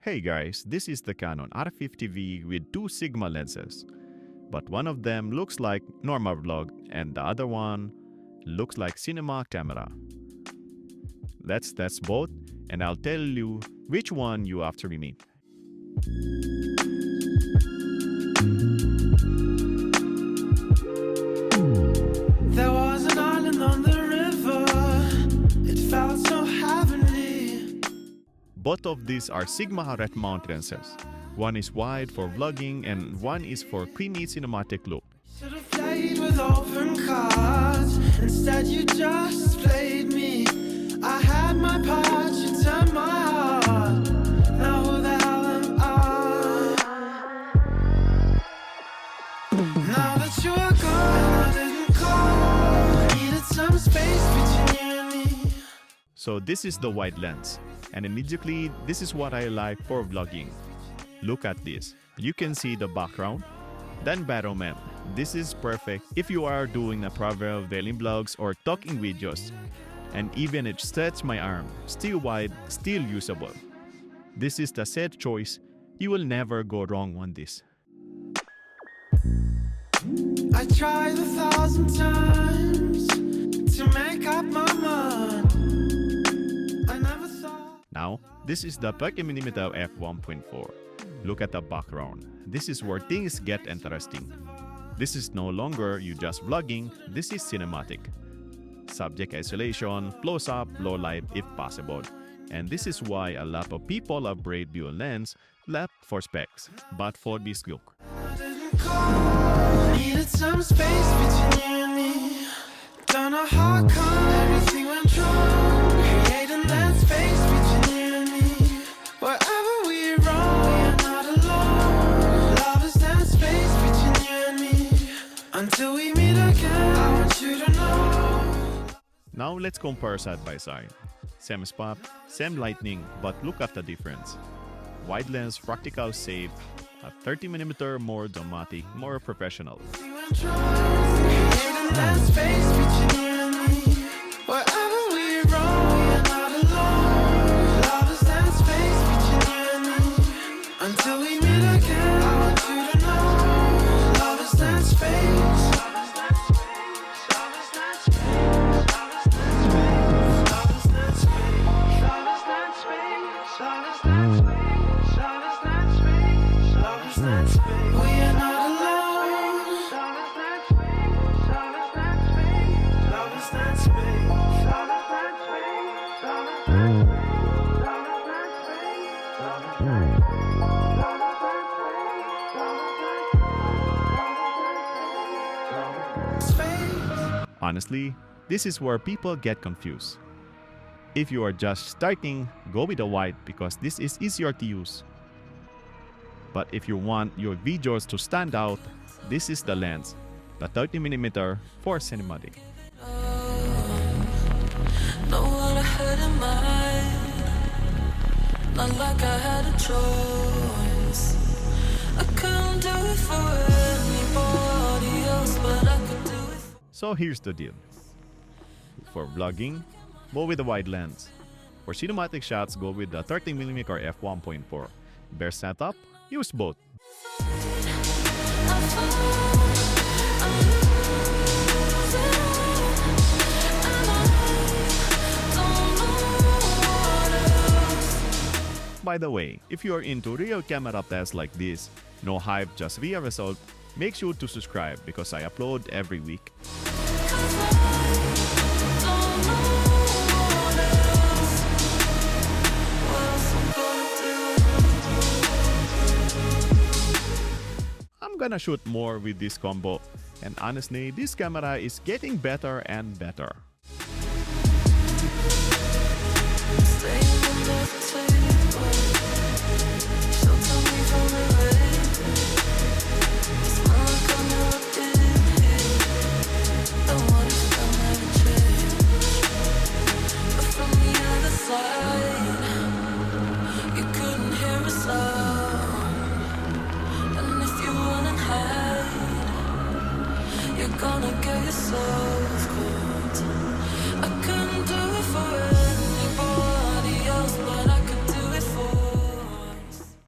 Hey guys, this is the Canon R50 V with two Sigma lenses. But one of them looks like normal vlog and the other one looks like cinema camera. Let's test both and I'll tell you which one you have to meet. There was an island on the river. It felt so heavenly. Both of these are Sigma red mount lenses. One is wide for vlogging and one is for creamy cinematic look. Should have played with open cards. Instead you just played me. I had my part, you turned my heart. Now who the hell am I? Now that you are gone, I didn't call. Needed some space between you and me. So this is the wide lens. And immediately, this is what I like for vlogging. Look at this. You can see the background. Then battlement. This is perfect if you are doing a travel, daily vlogs or talking videos. And even it stretch my arm. Still wide, still usable. This is the set choice. You will never go wrong on this. I tried 1,000 times to make up my mind. I never thought. Now, this is the 30mm f1.4. Look at the background. This is where things get interesting. This is no longer you just vlogging, this is cinematic. Subject isolation, close-up, low light if possible. And this is why a lot of people upgrade dual lens left for specs, but for this look. I didn't call. Needed some space between you and me. Don't know how come everything went wrong. Creating that space between you and me. Wherever we roam, we are not alone. Love is that space between you and me. Until we meet again, I want you to know. Now let's compare side by side. Same spot, same lighting, but look at the difference. Wide lens, practical, safe. A 30mm more dramatic, more professional. We went wrong. Creating that space between you and me. Wherever we roam, we are not alone. Love is that space between you and me. Until we meet again, I want you to know. Love is that space. Love is that space. Love is that space. Love is that space. Love is that space. Love is that space. Love is that space. We are not alone. Love is that space. Love is that space. Love is that space. Love is that space. Love is that space. Love is that space. Love is that space. Honestly, this is where people get confused. If you are just starting, go with the wide because this is easier to use. But if you want your videos to stand out, this is the lens, the 30mm for cinematic. Know what I had in mind. Not like I had a choice. I couldn't do it for anybody else, but I could do it for. So here's the deal. For vlogging, go with the wide lens. For cinematic shots, go with the 30mm or f1.4. Best setup, use both. By the way, if you are into real camera tests like this, no hype, just real result, make sure to subscribe because I upload every week. I'm gonna shoot more with this combo, and honestly, this camera is getting better and better.